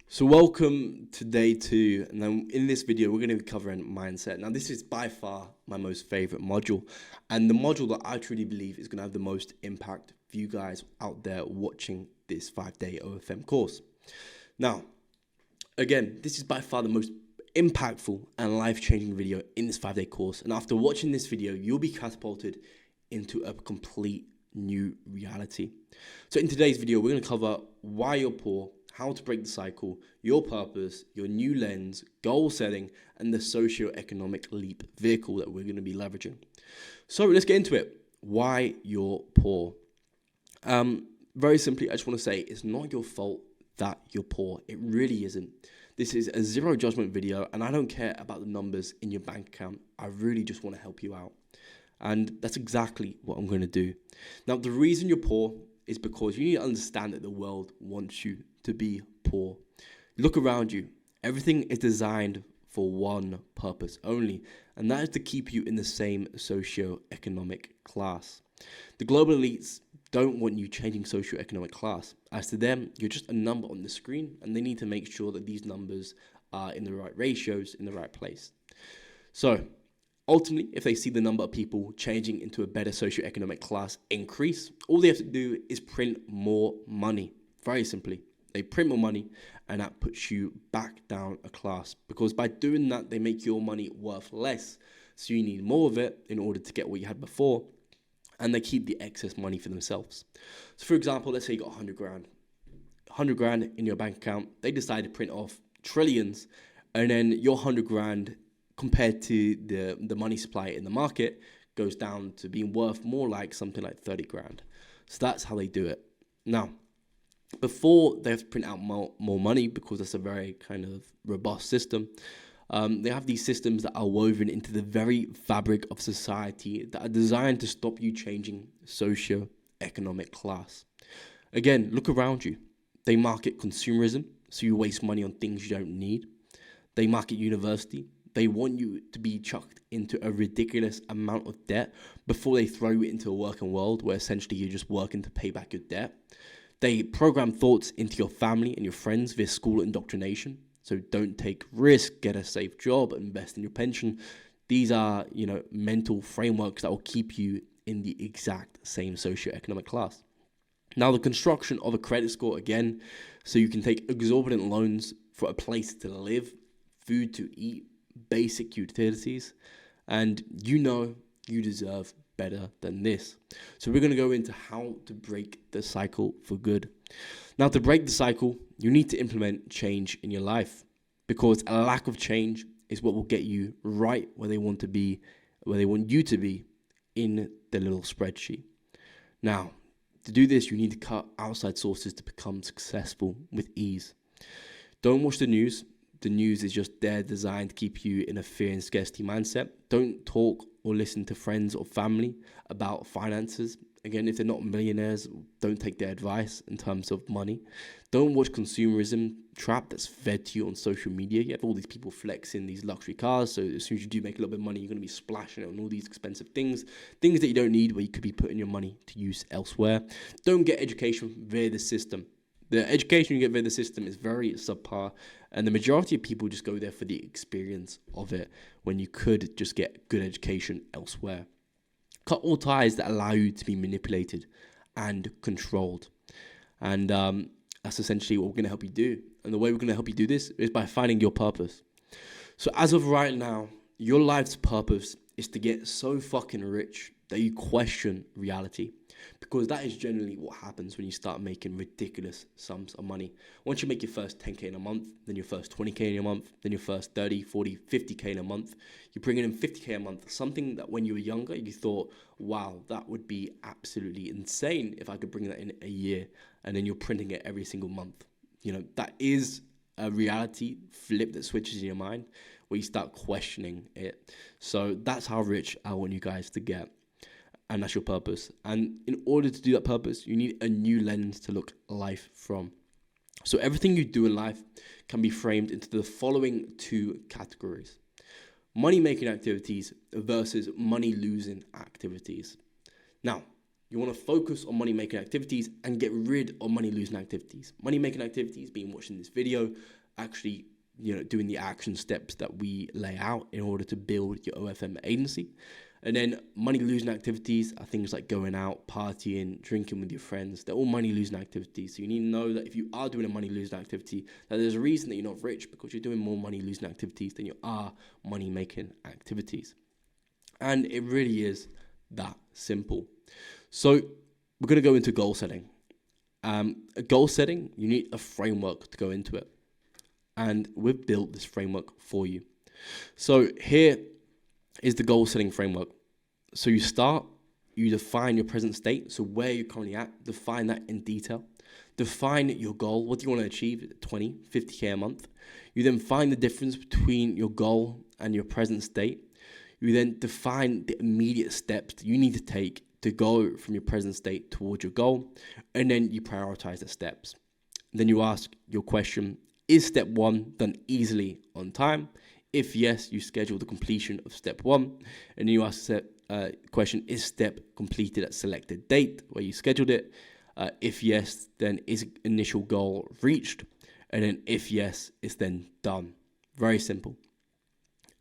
So welcome to day 2, and then in this video we're going to be covering mindset. Now this is by far my most favorite module, and the module that I truly believe is going to have the most impact for you guys out there watching this 5-day OFM course. Now, again, this is by far the most impactful and life-changing video in this 5-day course, and after watching this video you'll be catapulted into a complete new reality. So in today's video we're going to cover why you're poor, how to break the cycle, your purpose, your new lens, goal setting, and the socioeconomic leap vehicle that we're going to be leveraging. So let's get into it. Why you're poor. Very simply, I just want to say it's not your fault that you're poor. It really isn't. This is a zero judgment video, and I don't care about the numbers in your bank account. I really just want to help you out. And that's exactly what I'm going to do. Now, the reason you're poor is because you need to understand that the world wants you to be poor. Look around you. Everything is designed for one purpose only, and that is to keep you in the same socio-economic class. The global elites don't want you changing socio-economic class. As to them, you're just a number on the screen, and they need to make sure that these numbers are in the right ratios, in the right place. So, ultimately, if they see the number of people changing into a better socioeconomic class increase, all they have to do is print more money. Very simply, they print more money, and that puts you back down a class, because by doing that, they make your money worth less. So you need more of it in order to get what you had before, and they keep the excess money for themselves. So for example, let's say you got 100 grand. 100 grand in your bank account, they decide to print off trillions, and then your 100 grand compared to the money supply in the market goes down to being worth more like something like 30 grand. So that's how they do it. Now, before they have to print out more money, because that's a very kind of robust system, they have these systems that are woven into the very fabric of society that are designed to stop you changing socio-economic class. Again, look around you. They market consumerism, so you waste money on things you don't need. They market university. They want you to be chucked into a ridiculous amount of debt before they throw you into a working world where essentially you're just working to pay back your debt. They program thoughts into your family and your friends via school indoctrination. So don't take risk, get a safe job, invest in your pension. These are, mental frameworks that will keep you in the exact same socioeconomic class. Now, the construction of a credit score, again, so you can take exorbitant loans for a place to live, food to eat, basic utilities, and you deserve better than this. So we're going to go into how to break the cycle for good. Now, to break the cycle, you need to implement change in your life, because a lack of change is what will get you right where they want you to be in the little spreadsheet. Now, to do this, you need to cut outside sources to become successful with ease. Don't watch the news. The news is just there designed to keep you in a fear and scarcity mindset. Don't talk or listen to friends or family about finances. Again, if they're not millionaires, don't take their advice in terms of money. Don't watch consumerism trap that's fed to you on social media. You have all these people flexing these luxury cars, so as soon as you do make a little bit of money, you're going to be splashing it on all these expensive things that you don't need, where you could be putting your money to use elsewhere. Don't get education via the system. The education you get via the system is very subpar, and the majority of people just go there for the experience of it when you could just get good education elsewhere. Cut all ties that allow you to be manipulated and controlled. And that's essentially what we're going to help you do. And the way we're going to help you do this is by finding your purpose. So as of right now, your life's purpose is to get so fucking rich that you question reality, because that is generally what happens when you start making ridiculous sums of money. Once you make your first 10k in a month, then your first 20k in a month, then your first 30, 40, 50k in a month, you're bringing in 50k a month, something that when you were younger, you thought, wow, that would be absolutely insane if I could bring that in a year, and then you're printing it every single month. That is a reality flip that switches in your mind, where you start questioning it. So that's how rich I want you guys to get. And that's your purpose. And in order to do that purpose, you need a new lens to look life from. So everything you do in life can be framed into the following 2 categories: money-making activities versus money-losing activities. Now, You want to focus on money-making activities and get rid of money-losing activities. Money-making activities being watching this video, actually, doing the action steps that we lay out in order to build your OFM agency. And then money-losing activities are things like going out, partying, drinking with your friends. They're all money-losing activities. So you need to know that if you are doing a money-losing activity, that there's a reason that you're not rich, because you're doing more money-losing activities than you are money-making activities. And it really is that simple. So we're going to go into goal setting. Goal setting, you need a framework to go into it. And we've built this framework for you. So here is the goal setting framework. So you define your present state. So where you're currently at, define that in detail. Define your goal. What do you want to achieve? 20, 50K a month. You then find the difference between your goal and your present state. You then define the immediate steps that you need to take to go from your present state towards your goal. And then you prioritize the steps. Then you ask your question, is step 1 done easily on time? If yes, you schedule the completion of step 1. And then you ask the question, is step completed at selected date where you scheduled it? If yes, then is initial goal reached? And then if yes, it's then done. Very simple.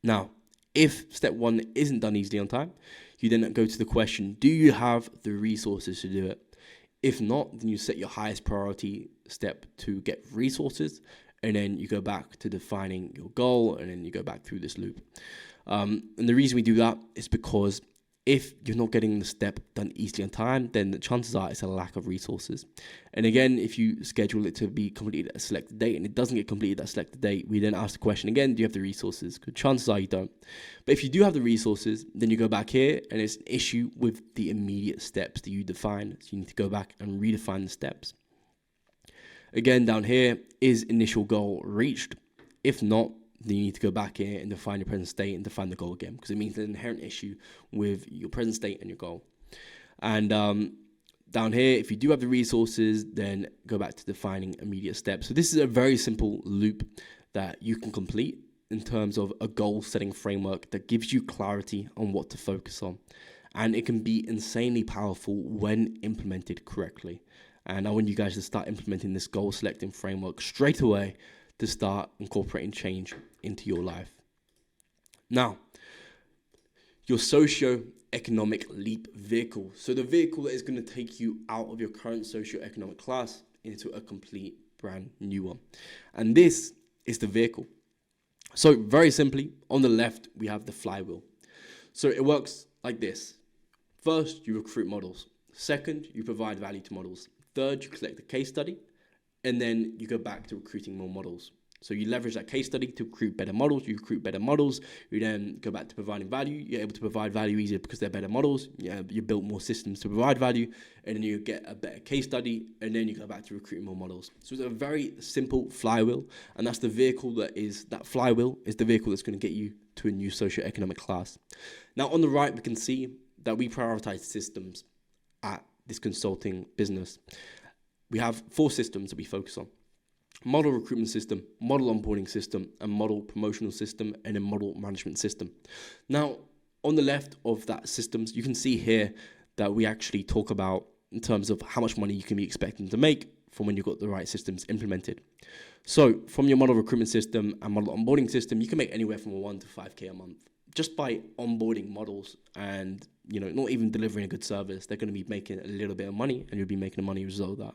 Now, if step 1 isn't done easily on time, you then go to the question, do you have the resources to do it? If not, then you set your highest priority step to get resources, and then you go back to defining your goal, and then you go back through this loop. And the reason we do that is because if you're not getting the step done easily on time, then the chances are it's a lack of resources. And again, if you schedule it to be completed at a selected date and it doesn't get completed at a selected date, we then ask the question again, do you have the resources? Because chances are you don't. But if you do have the resources, then you go back here and it's an issue with the immediate steps that you define. So you need to go back and redefine the steps. Again, down here, is initial goal reached? If not, then you need to go back here and define your present state and define the goal again, because it means there's an inherent issue with your present state and your goal. And down here, if you do have the resources, then go back to defining immediate steps. So this is a very simple loop that you can complete in terms of a goal setting framework that gives you clarity on what to focus on. And it can be insanely powerful when implemented correctly. And I want you guys to start implementing this goal selecting framework straight away to start incorporating change into your life. Now, your socioeconomic leap vehicle. So the vehicle that is going to take you out of your current socioeconomic class into a complete brand new one. And this is the vehicle. So very simply, on the left, we have the flywheel. So it works like this. First, you recruit models. Second, you provide value to models. Third, you collect a case study. And then you go back to recruiting more models. So you leverage that case study to recruit better models. You recruit better models. You then go back to providing value. You're able to provide value easier because they're better models. You build more systems to provide value. And then you get a better case study. And then you go back to recruiting more models. So it's a very simple flywheel. And that's the vehicle that flywheel is the vehicle that's going to get you to a new socioeconomic class. Now, on the right, we can see that we prioritize systems at this consulting business. We have 4 systems that we focus on: model recruitment system, model onboarding system, and model promotional system, and a model management system. Now, on the left of that systems, you can see here that we actually talk about in terms of how much money you can be expecting to make from when you've got the right systems implemented. So from your model recruitment system and model onboarding system, you can make anywhere from 1 to 5K a month just by onboarding models and not even delivering a good service. They're going to be making a little bit of money, and you'll be making a money result of that.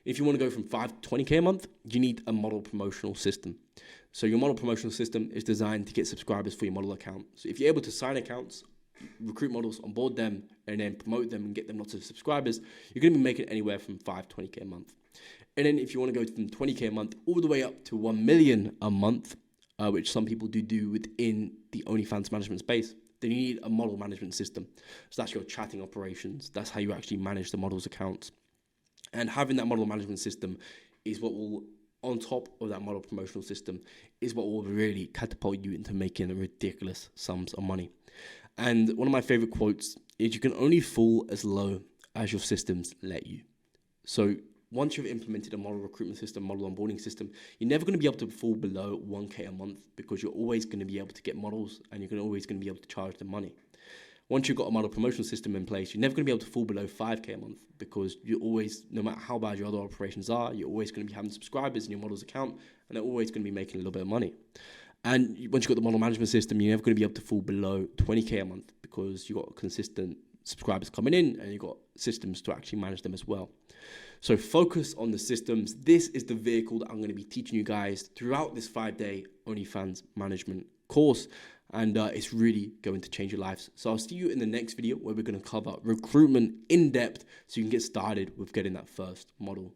If you want to go from 5 to 20K a month, you need a model promotional system. So your model promotional system is designed to get subscribers for your model account. So if you're able to sign accounts, recruit models, onboard them, and then promote them and get them lots of subscribers, you're going to be making anywhere from 5 to 20K a month. And then if you want to go from 20K a month all the way up to 1 million a month, which some people do within the OnlyFans management space, then you need a model management system. So that's your chatting operations. That's how you actually manage the model's accounts. And having that model management system is what will, on top of that model promotional system, is what will really catapult you into making ridiculous sums of money. And one of my favorite quotes is, you can only fall as low as your systems let you. So once you've implemented a model recruitment system, model onboarding system, you're never going to be able to fall below 1K a month, because you're always going to be able to get models and you're always going to be able to charge them money. once you've got a model promotional system in place, you're never going to be able to fall below 5K a month, because you always, no matter how bad your other operations are, you're always going to be having subscribers in your model's account, and they're always going to be making a little bit of money. And once you've got the model management system, you're never going to be able to fall below 20K a month, because you've got consistent subscribers coming in and you've got systems to actually manage them as well. So focus on the systems. This is the vehicle that I'm going to be teaching you guys throughout this 5-day OnlyFans management course. And it's really going to change your lives. So I'll see you in the next video, where we're going to cover recruitment in depth, so you can get started with getting that first model.